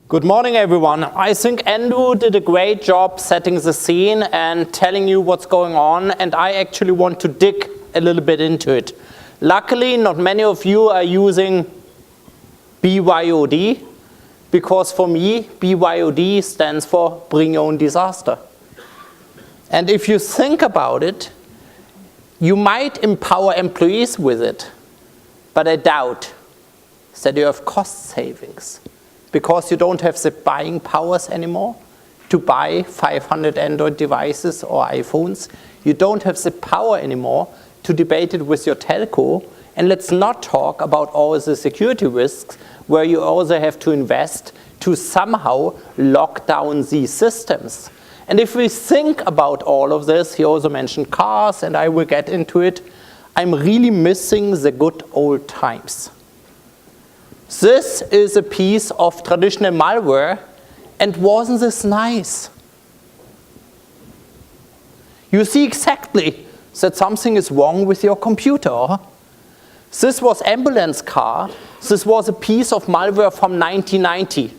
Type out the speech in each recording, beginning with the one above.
Good morning, everyone. I think Andrew did a great job setting the scene and telling you what's going on, and I actually want to dig a little bit into it. Luckily, not many of you are using BYOD, because for me, BYOD stands for Bring Your Own Disaster. And if you think about it, you might empower employees with it, but I doubt that you have cost savings, because you don't have the buying powers anymore to buy 500 Android devices or iPhones. You don't have the power anymore to debate it with your telco. And let's not talk about all the security risks where you also have to invest to somehow lock down these systems. And if we think about all of this, he also mentioned cars, and I will get into it, I'm really missing the good old times. This is a piece of traditional malware, and wasn't this nice? You see exactly that something is wrong with your computer. This was ambulance car. This was a piece of malware from 1990.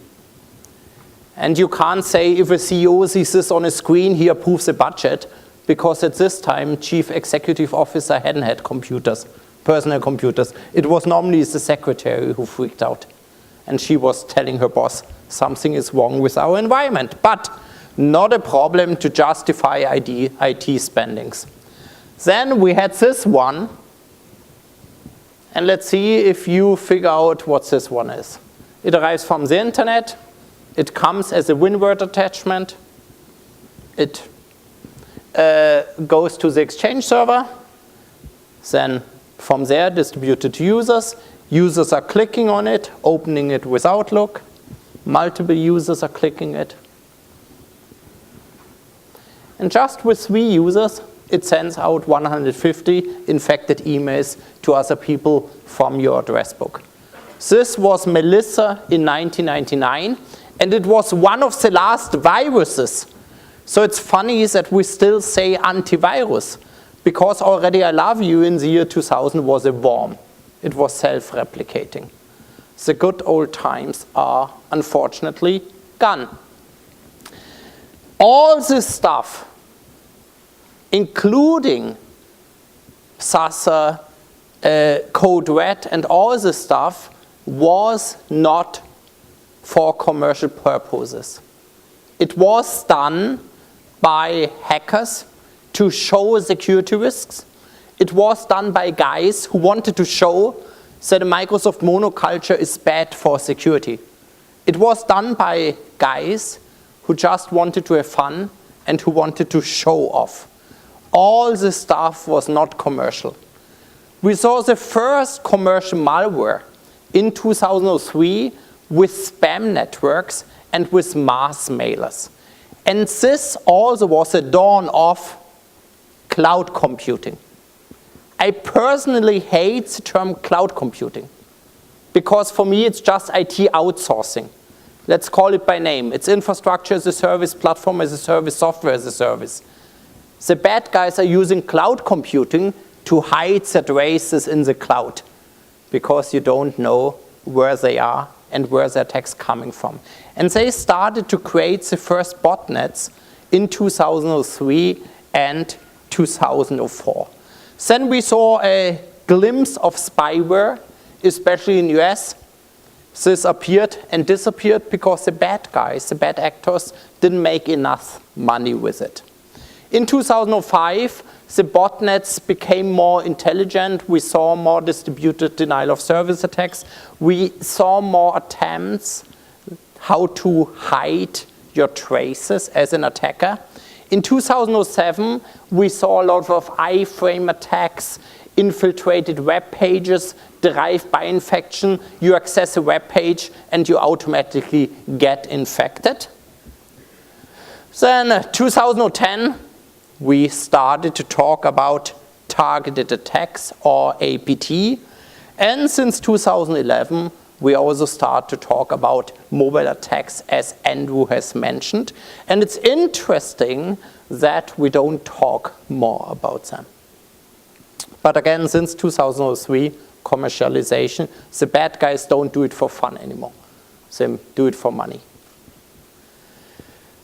And you can't say if a CEO sees this on a screen, he approves the budget, because at this time, chief executive officer hadn't had computers. Personal computers. It was normally the secretary who freaked out. And she was telling her boss, something is wrong with our environment. But not a problem to justify IT spendings. Then we had this one. And let's see if you figure out what this one is. It arrives from the internet. It comes as a WinWord attachment. It goes to the Exchange server. Then from there, distributed to users. Users are clicking on it, opening it with Outlook. Multiple users are clicking it. And just with 3 users, it sends out 150 infected emails to other people from your address book. This was Melissa in 1999, and it was one of the last viruses. So it's funny that we still say antivirus, because already I Love You in the year 2000 was a worm. It was self-replicating. The good old times are unfortunately gone. All this stuff, including SASA, Code Red, and all this stuff, was not for commercial purposes. It was done by hackers to show security risks. It was done by guys who wanted to show that a Microsoft monoculture is bad for security. It was done by guys who just wanted to have fun and who wanted to show off. All this stuff was not commercial. We saw the first commercial malware in 2003 with spam networks and with mass mailers. And this also was a dawn of cloud computing. I personally hate the term cloud computing, because for me it's just IT outsourcing. Let's call it by name. It's infrastructure as a service, platform as a service, software as a service. The bad guys are using cloud computing to hide the traces in the cloud, because you don't know where they are and where their attacks coming from. And they started to create the first botnets in 2003 and 2004. Then we saw a glimpse of spyware, especially in the US. This appeared and disappeared because the bad guys, the bad actors, didn't make enough money with it. In 2005, the botnets became more intelligent. We saw more distributed denial of service attacks. We saw more attempts how to hide your traces as an attacker. In 2007, we saw a lot of iframe attacks, infiltrated web pages, drive-by infection. You access a web page and you automatically get infected. Then 2010, we started to talk about targeted attacks, or APT. And since 2011, we also start to talk about mobile attacks, as Andrew has mentioned. And it's interesting that we don't talk more about them. But again, since 2003, commercialization, the bad guys don't do it for fun anymore. They do it for money.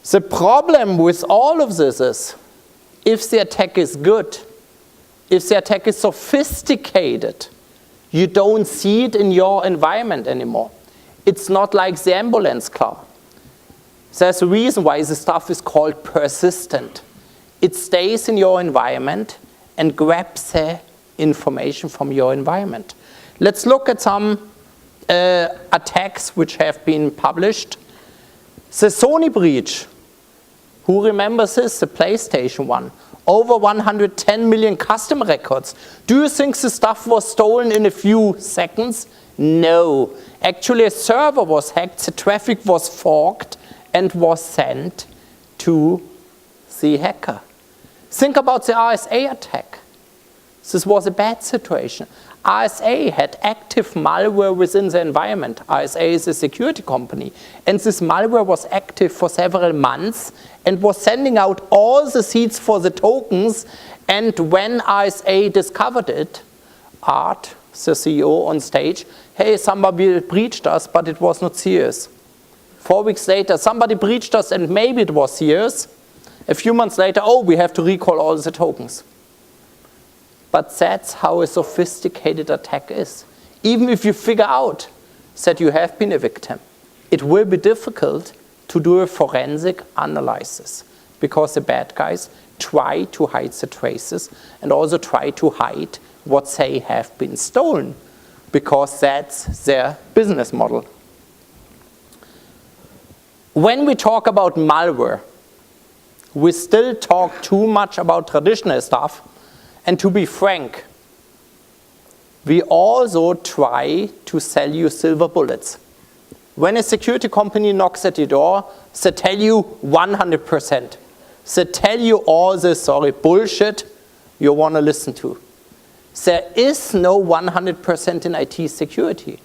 The problem with all of this is, if the attack is good, if the attack is sophisticated, you don't see it in your environment anymore. It's not like the ambulance car. There's a reason why this stuff is called persistent. It stays in your environment and grabs the information from your environment. Let's look at some attacks which have been published. The Sony breach. Who remembers this? The PlayStation one. Over 110 million customer records. Do you think the stuff was stolen in a few seconds? No. Actually, a server was hacked, the traffic was forked, and was sent to the hacker. Think about the RSA attack. This was a bad situation. RSA had active malware within the environment. RSA is a security company. And this malware was active for several months and was sending out all the seeds for the tokens. And when RSA discovered it, Art, the CEO on stage, hey, somebody breached us, but it was not serious. 4 weeks later, somebody breached us and maybe it was serious. A few months later, oh, we have to recall all the tokens. But that's how a sophisticated attack is. Even if you figure out that you have been a victim, it will be difficult to do a forensic analysis because the bad guys try to hide the traces and also try to hide what they have been stolen because that's their business model. When we talk about malware, we still talk too much about traditional stuff. And to be frank, we also try to sell you silver bullets. When a security company knocks at your door, they tell you 100%. They tell you all this bullshit you want to listen to. There is no 100% in IT security.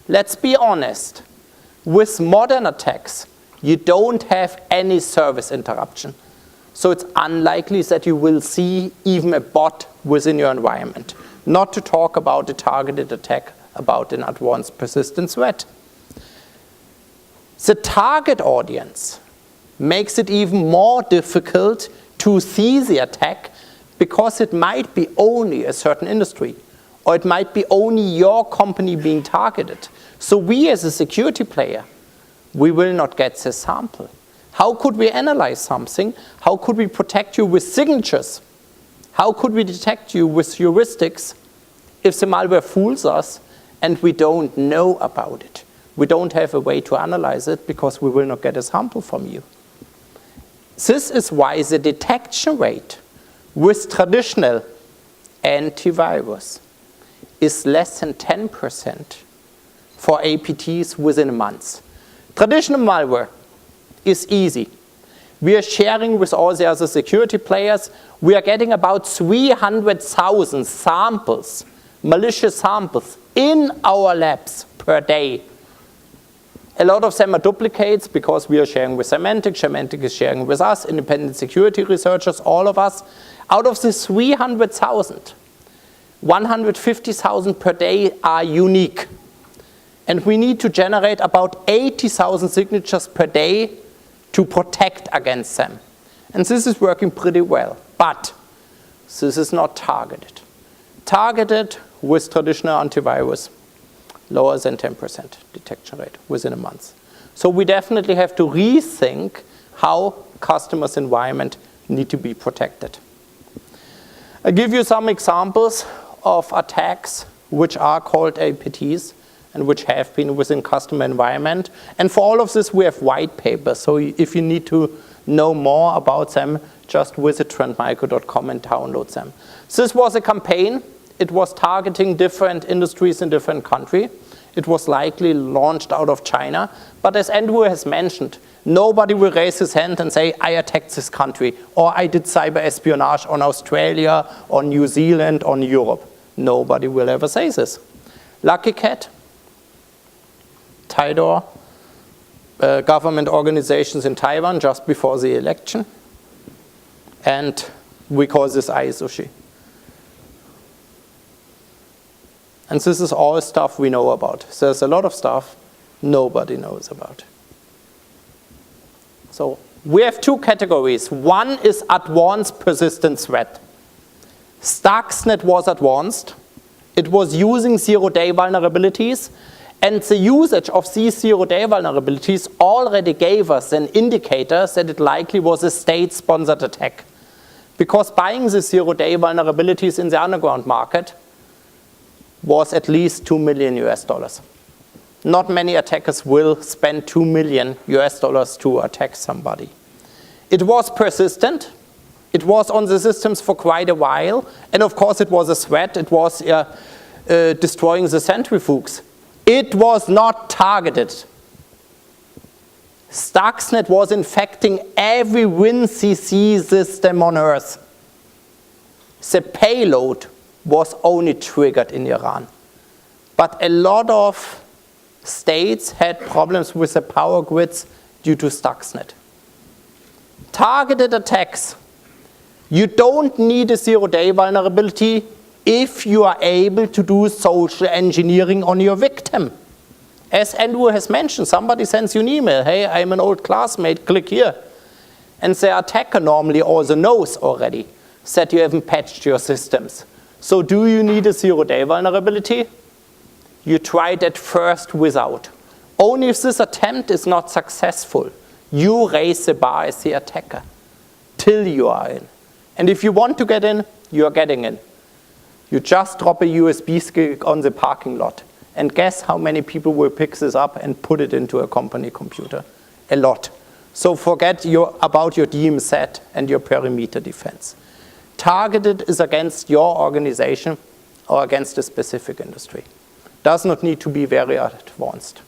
Let's be honest. With modern attacks, you don't have any service interruption. So it's unlikely that you will see even a bot within your environment. Not to talk about a targeted attack, about an advanced persistent threat. The target audience makes it even more difficult to see the attack because it might be only a certain industry or it might be only your company being targeted. So we as a security player, we will not get the sample. How could we analyze something? How could we protect you with signatures? How could we detect you with heuristics if the malware fools us and we don't know about it? We don't have a way to analyze it because we will not get a sample from you. This is why the detection rate with traditional antivirus is less than 10% for APTs within a month. Traditional malware is easy. We are sharing with all the other security players. We are getting about 300,000 samples, malicious samples, in our labs per day. A lot of them are duplicates because we are sharing with Symantec. Symantec is sharing with us, independent security researchers, all of us. Out of the 300,000, 150,000 per day are unique. And we need to generate about 80,000 signatures per day to protect against them. And this is working pretty well. But this is not targeted. Targeted with traditional antivirus, lower than 10% detection rate within a month. So we definitely have to rethink how customers' environment need to be protected. I'll give you some examples of attacks which are called APTs and which have been within customer environment. And for all of this, we have white papers. So if you need to know more about them, just visit trendmicro.com and download them. This was a campaign. It was targeting different industries in different countries. It was likely launched out of China. But as Andrew has mentioned, nobody will raise his hand and say, I attacked this country, or I did cyber espionage on Australia, or New Zealand, or Europe. Nobody will ever say this. Lucky Cat, Tidor, government organizations in Taiwan just before the election. And we call this ISOSHI. And this is all stuff we know about. There's a lot of stuff nobody knows about. So We have two categories. One is advanced persistent threat. Stuxnet was advanced. It was using zero-day vulnerabilities, and the usage of these zero-day vulnerabilities already gave us an indicator that it likely was a state-sponsored attack. Because buying the zero-day vulnerabilities in the underground market was at least $2 million US. Not many attackers will spend $2 million US to attack somebody. It was persistent. It was on the systems for quite a while. And of course, it was a threat. It was destroying the centrifuges. It was not targeted. Stuxnet was infecting every WinCC system on Earth. The payload was only triggered in Iran. But a lot of states had problems with the power grids due to Stuxnet. Targeted attacks. You don't need a zero-day vulnerability if you are able to do social engineering on your victim. As Andrew has mentioned, somebody sends you an email, hey, I'm an old classmate, click here. And the attacker normally also knows already that you haven't patched your systems. So do you need a zero-day vulnerability? You try it at first without. Only if this attempt is not successful, you raise the bar as the attacker till you are in. And if you want to get in, you are getting in. You just drop a USB stick on the parking lot. And guess how many people will pick this up and put it into a company computer? A lot. So forget about your DMZ and your perimeter defense. Targeted is against your organization or against a specific industry. Does not need to be very advanced.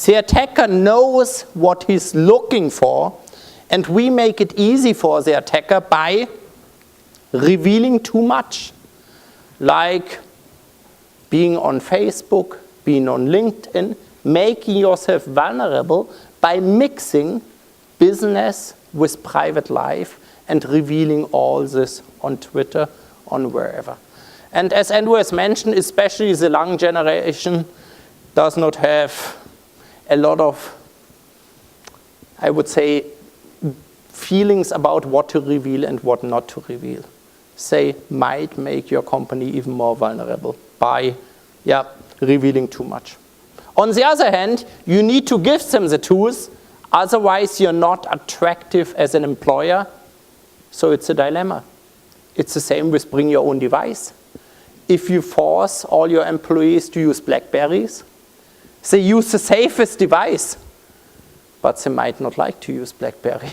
The attacker knows what he's looking for, and we make it easy for the attacker by revealing too much, like being on Facebook, being on LinkedIn, making yourself vulnerable by mixing business with private life and revealing all this on Twitter, on wherever. And as Andrew has mentioned, especially the young generation does not have a lot of, I would say, feelings about what to reveal and what not to reveal. They might make your company even more vulnerable by revealing too much. On the other hand, you need to give them the tools, otherwise you're not attractive as an employer. So it's a dilemma. It's the same with bring your own device. If you force all your employees to use BlackBerries, they use the safest device, but they might not like to use BlackBerry.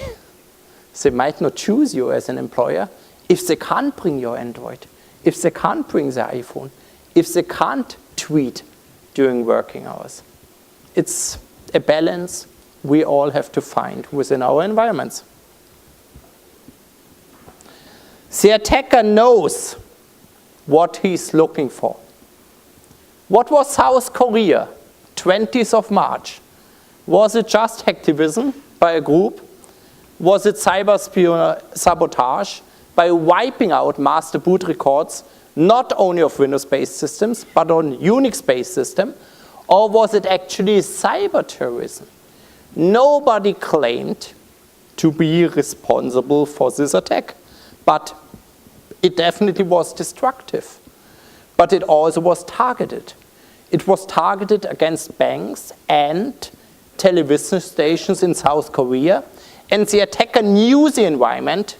They might not choose you as an employer if they can't bring your Android, if they can't bring their iPhone, if they can't tweet during working hours. It's a balance we all have to find within our environments. The attacker knows what he's looking for. What was South Korea, 20th of March? Was it just hacktivism by a group? Was it cyber sabotage by wiping out master boot records, not only of Windows-based systems, but on Unix-based systems? Or was it actually cyber terrorism? Nobody claimed to be responsible for this attack, but it definitely was destructive. But it also was targeted. It was targeted against banks and television stations in South Korea, and the attacker knew the environment,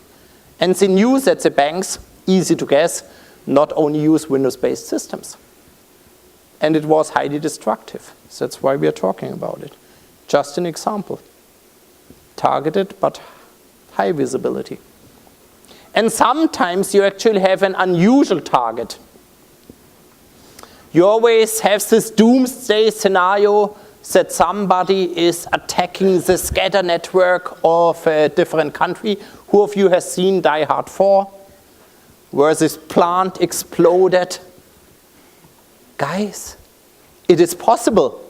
and they knew that the banks, easy to guess, not only use Windows-based systems. And it was highly destructive. That's why we are talking about it. Just an example. Targeted, but high visibility. And sometimes you actually have an unusual target. You always have this doomsday scenario that somebody is attacking the scatter network of a different country. Who of you has seen Die Hard 4? Where this plant exploded? Guys, it is possible.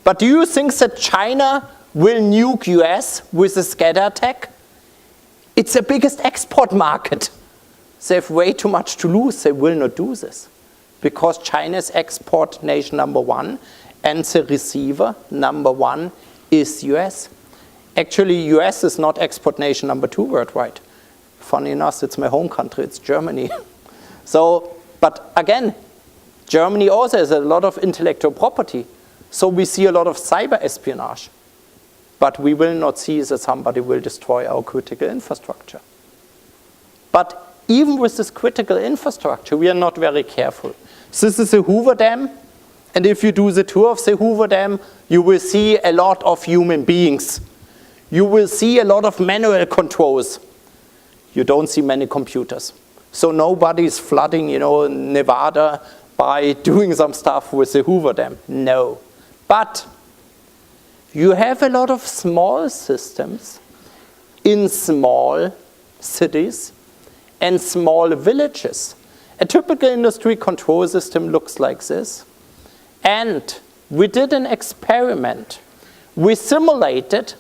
But do you think that China will nuke US with a scatter attack? It's the biggest export market. They have way too much to lose. They will not do this. Because China is export nation number one, and the receiver number one is US. Actually, US is not export nation number 2 worldwide. Funny enough, it's my home country, it's Germany. So, but again, Germany also has a lot of intellectual property. So we see a lot of cyber espionage. But we will not see that somebody will destroy our critical infrastructure. But even with this critical infrastructure, we are not very careful. This is a Hoover Dam. And if you do the tour of the Hoover Dam, you will see a lot of human beings. You will see a lot of manual controls. You don't see many computers. So nobody's flooding, Nevada by doing some stuff with the Hoover Dam. No. But you have a lot of small systems in small cities and small villages. A typical industry control system looks like this. And we did an experiment. We simulated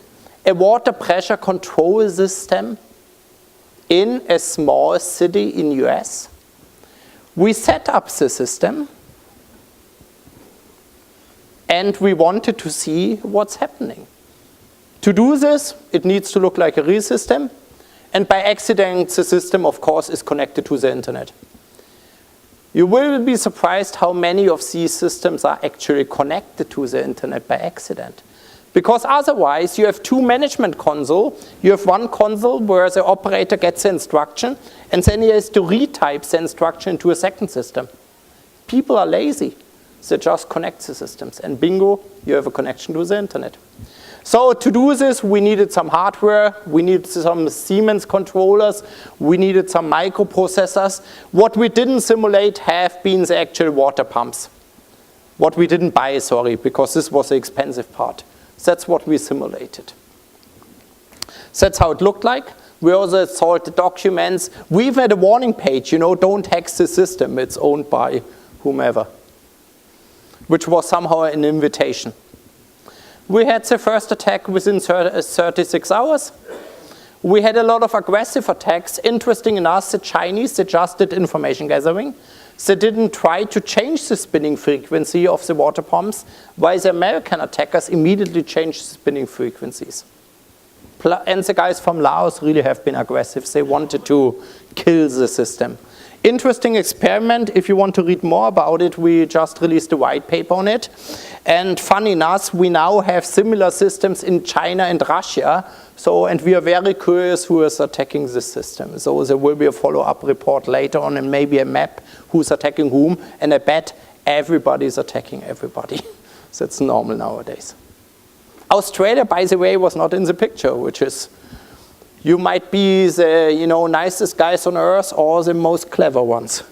a water pressure control system in a small city in US. We set up the system and we wanted to see what's happening. To do this, it needs to look like a real system. And by accident, the system, of course, is connected to the internet. You will be surprised how many of these systems are actually connected to the internet by accident. Because otherwise, you have two management consoles. You have one console where the operator gets the instruction, and then he has to retype the instruction into a second system. People are lazy. They just connect the systems. And bingo, you have a connection to the internet. So to do this, we needed some hardware. We needed some Siemens controllers. We needed some microprocessors. What we didn't simulate have been the actual water pumps. What we didn't buy, sorry, because this was the expensive part. That's what we simulated. That's how it looked like. We also saw the documents. We even had a warning page, don't hack the system. It's owned by whomever, which was somehow an invitation. We had the first attack within 36 hours. We had a lot of aggressive attacks. Interesting enough, the Chinese, they just did information gathering. They didn't try to change the spinning frequency of the water pumps, while the American attackers immediately changed the spinning frequencies. And the guys from Laos really have been aggressive. They wanted to kill the system. Interesting experiment. If you want to read more about it, we just released a white paper on it. And funny enough, we now have similar systems in China and Russia. And we are very curious who is attacking this system. So there will be a follow-up report later on and maybe a map who's attacking whom. And I bet everybody's attacking everybody. That's normal nowadays. Australia, by the way, was not in the picture, which is, you might be the nicest guys on earth or the most clever ones.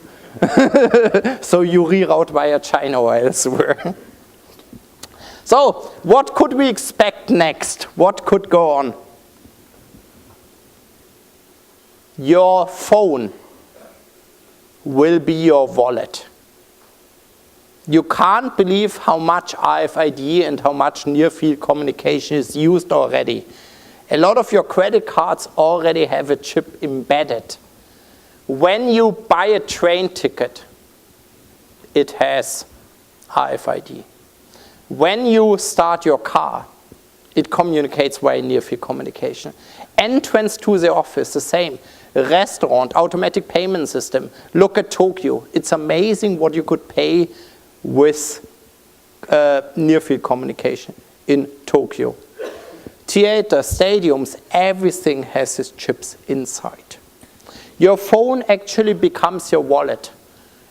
So you reroute via China or elsewhere. So what could we expect next? What could go on? Your phone will be your wallet. You can't believe how much RFID and how much near-field communication is used already. A lot of your credit cards already have a chip embedded. When you buy a train ticket, it has RFID. When you start your car, it communicates via near-field communication. Entrance to the office, the same. Restaurant, automatic payment system. Look at Tokyo. It's amazing what you could pay with near-field communication in Tokyo. Theaters, stadiums, everything has these chips inside. Your phone actually becomes your wallet.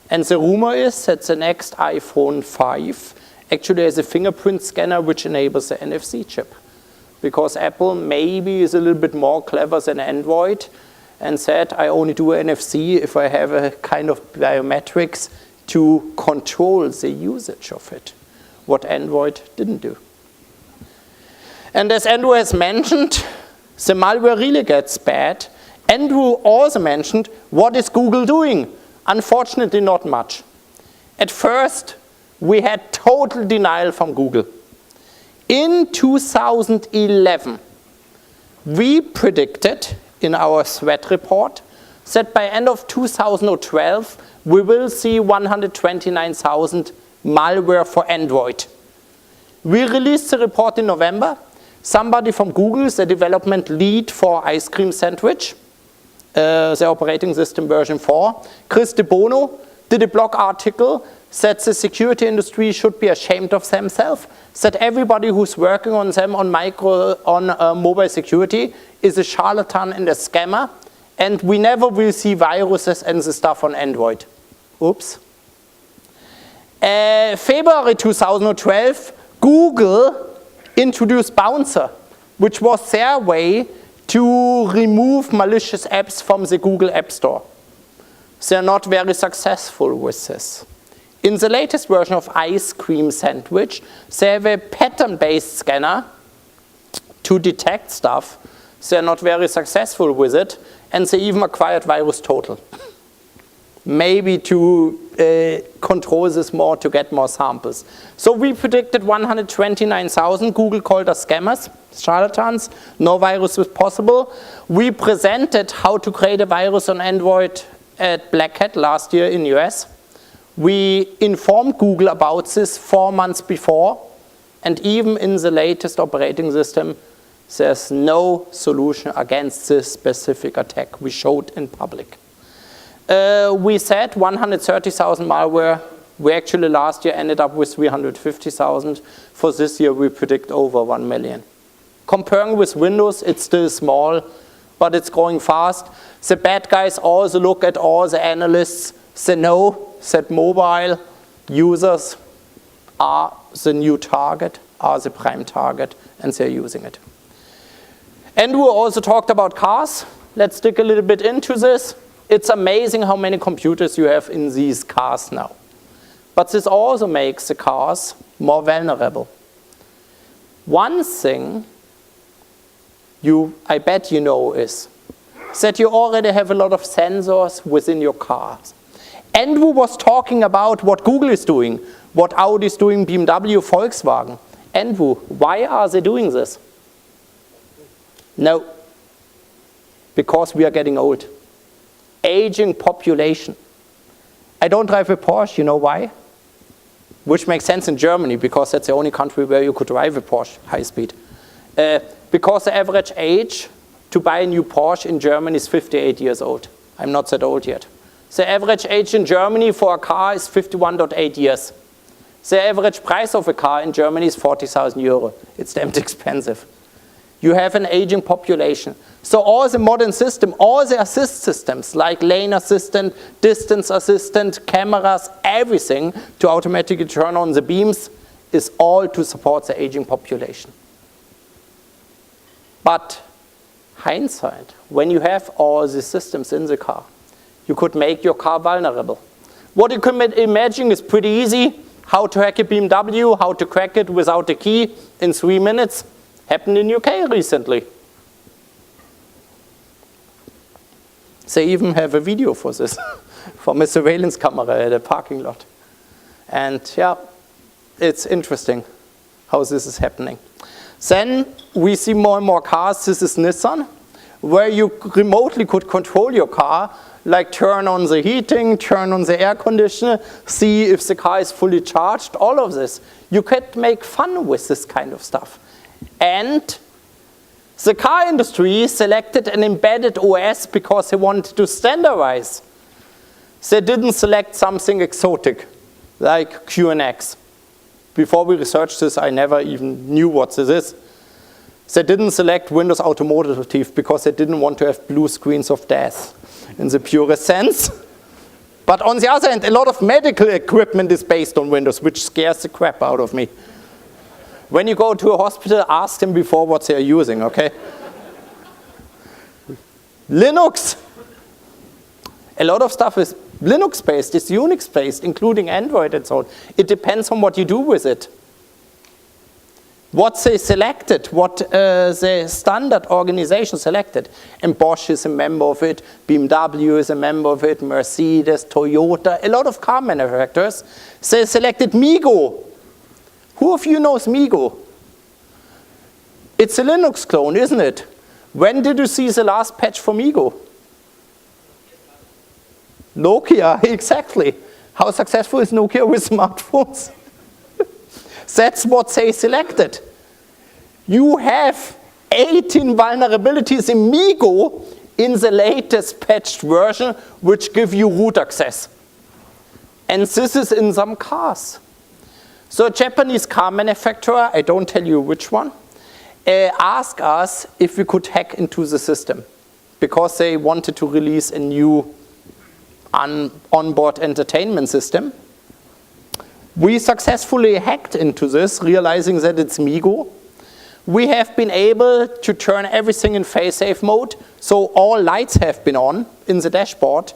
And the rumor is that the next iPhone 5 actually has a fingerprint scanner which enables the NFC chip. Because Apple maybe is a little bit more clever than Android and said, I only do NFC if I have a kind of biometrics to control the usage of it, what Android didn't do. And as Andrew has mentioned, the malware really gets bad. Andrew also mentioned, what is Google doing? Unfortunately, not much. At first, we had total denial from Google. In 2011, we predicted in our threat report that by end of 2012, we will see 129,000 malware for Android. We released the report in November. Somebody from Google, the development lead for ice cream sandwich, the operating system version 4, Chris De Bono, did a blog article, said the security industry should be ashamed of themselves, said everybody who's working on them on mobile security is a charlatan and a scammer, and we never will see viruses and the stuff on Android. Oops. February 2012, Google introduced Bouncer, which was their way to remove malicious apps from the Google App Store. They're not very successful with this. In the latest version of Ice Cream Sandwich, they have a pattern-based scanner to detect stuff. They're not very successful with it, and they even acquired VirusTotal. Maybe to control this more, to get more samples. So we predicted 129,000. Google called us scammers, charlatans. No virus was possible. We presented how to create a virus on Android at Black Hat last year in US. We informed Google about this 4 months before, and even in the latest operating system, there's no solution against this specific attack we showed in public. We said 130,000 malware. We actually last year ended up with 350,000. For this year, we predict over 1 million. Comparing with Windows, it's still small, but it's growing fast. The bad guys also look at all the analysts. They know that mobile users are the new target, are the prime target, and they're using it. Andrew also talked about cars. Let's dig a little bit into this. It's amazing how many computers you have in these cars now. But this also makes the cars more vulnerable. One thing I bet you know is that you already have a lot of sensors within your cars. Andrew was talking about what Google is doing, what Audi is doing, BMW, Volkswagen. Andrew, why are they doing this? No, because we are getting old. Aging population. I don't drive a Porsche, you know why? Which makes sense in Germany, because that's the only country where you could drive a Porsche high speed. Because the average age to buy a new Porsche in Germany is 58 years old. I'm not that old yet. The average age in Germany for a car is 51.8 years. The average price of a car in Germany is 40,000 euro. It's damn expensive. You have an aging population. So all the modern system, all the assist systems like lane assistant, distance assistant, cameras, everything to automatically turn on the beams is all to support the aging population. But hindsight, when you have all the systems in the car, you could make your car vulnerable. What you can imagine is pretty easy. How to hack a BMW, how to crack it without a key in 3 minutes. Happened in UK recently. They even have a video for this from a surveillance camera at a parking lot. And yeah, it's interesting how this is happening. Then we see more and more cars. This is Nissan, where you remotely could control your car, like turn on the heating, turn on the air conditioner, see if the car is fully charged, all of this. You could make fun with this kind of stuff. And the car industry selected an embedded OS because they wanted to standardize. They didn't select something exotic, like QNX. Before we researched this, I never even knew what this is. They didn't select Windows Automotive because they didn't want to have blue screens of death in the purest sense. But on the other hand, a lot of medical equipment is based on Windows, which scares the crap out of me. When you go to a hospital, ask them before what they are using, okay? Linux. A lot of stuff is Linux-based, it's Unix-based, including Android and so on. It depends on what you do with it. What they selected, what the standard organization selected. And Bosch is a member of it, BMW is a member of it, Mercedes, Toyota, a lot of car manufacturers. They selected MeeGo. Who of you knows MeeGo? It's a Linux clone, isn't it? When did you see the last patch for MeeGo? Nokia, exactly. How successful is Nokia with smartphones? That's what they selected. You have 18 vulnerabilities in MiGo in the latest patched version, which give you root access. And this is in some cars. So a Japanese car manufacturer, I don't tell you which one, asked us if we could hack into the system because they wanted to release a new onboard entertainment system. We successfully hacked into this, realizing that it's MiGo. We have been able to turn everything in fail-safe mode, so all lights have been on in the dashboard.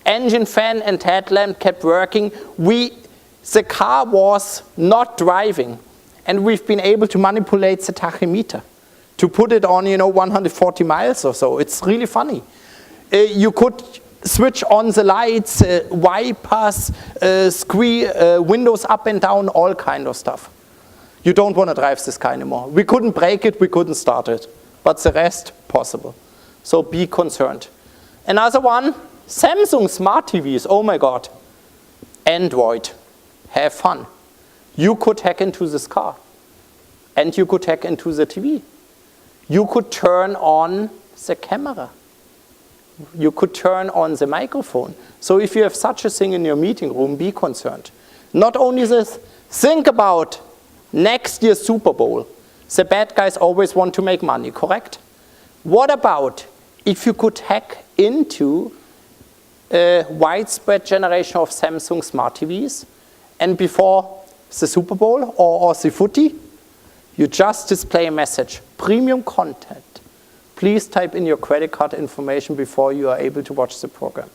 Engine, fan, and headlamp kept working. The car was not driving, and we've been able to manipulate the tachymeter to put it on, 140 miles or so. It's really funny. You could switch on the lights, wipers, windows up and down, all kind of stuff. You don't want to drive this car anymore. We couldn't break it, we couldn't start it, but the rest, possible. So be concerned. Another one, Samsung smart TVs, oh my God. Android, have fun. You could hack into this car, and you could hack into the TV. You could turn on the camera. You could turn on the microphone. So if you have such a thing in your meeting room, be concerned. Not only this, think about next year's Super Bowl. The bad guys always want to make money, correct? What about if you could hack into a widespread generation of Samsung smart TVs, and before the Super Bowl or the footy, you just display a message, premium content. Please type in your credit card information before you are able to watch the program.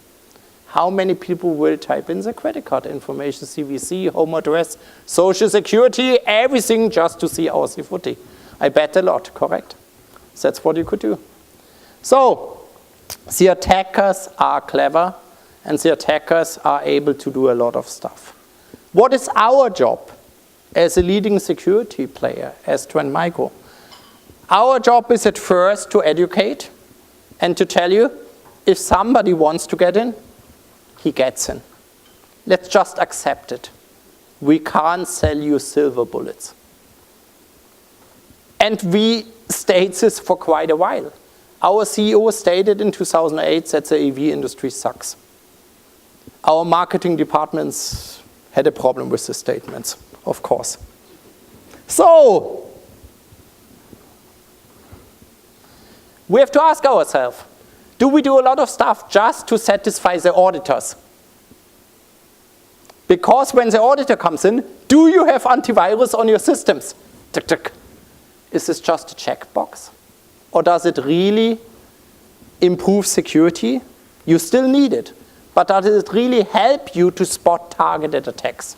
How many people will type in the credit card information, CVC, home address, social security, everything just to see our footy? I bet a lot, correct? That's what you could do. So, the attackers are clever, and the attackers are able to do a lot of stuff. What is our job as a leading security player, as Trend Micro? Our job is at first to educate and to tell you, if somebody wants to get in, he gets in. Let's just accept it. We can't sell you silver bullets. And we state this for quite a while. Our CEO stated in 2008 that the AV industry sucks. Our marketing departments had a problem with the statements, of course. So, we have to ask ourselves, do we do a lot of stuff just to satisfy the auditors? Because when the auditor comes in, do you have antivirus on your systems? Tick, tick. Is this just a checkbox? Or does it really improve security? You still need it. But does it really help you to spot targeted attacks?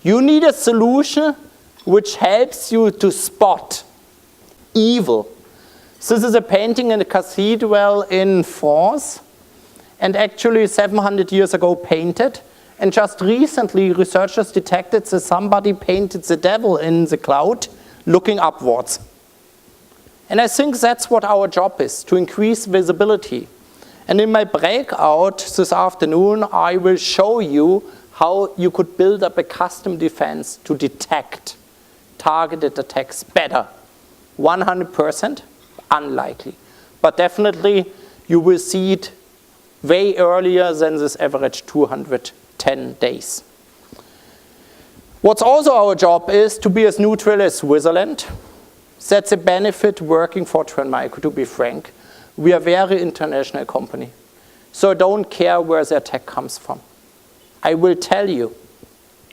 You need a solution which helps you to spot evil. This is a painting in a cathedral in France, and actually 700 years ago painted. And just recently, researchers detected that somebody painted the devil in the cloud looking upwards. And I think that's what our job is, to increase visibility. And in my breakout this afternoon, I will show you how you could build up a custom defense to detect targeted attacks better. 100%? Unlikely. But definitely, you will see it way earlier than this average 210 days. What's also our job is to be as neutral as Switzerland. That's a benefit working for Trend Micro, to be frank. We are a very international company. So I don't care where the attack comes from. I will tell you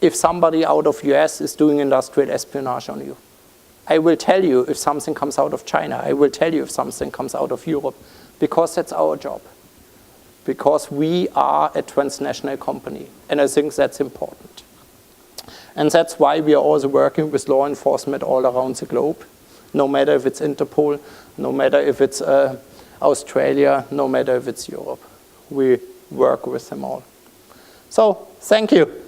if somebody out of US is doing industrial espionage on you. I will tell you if something comes out of China. I will tell you if something comes out of Europe. Because that's our job. Because we are a transnational company. And I think that's important. And that's why we are also working with law enforcement all around the globe. No matter if it's Interpol, no matter if it's Australia, no matter if it's Europe. We work with them all. So, thank you.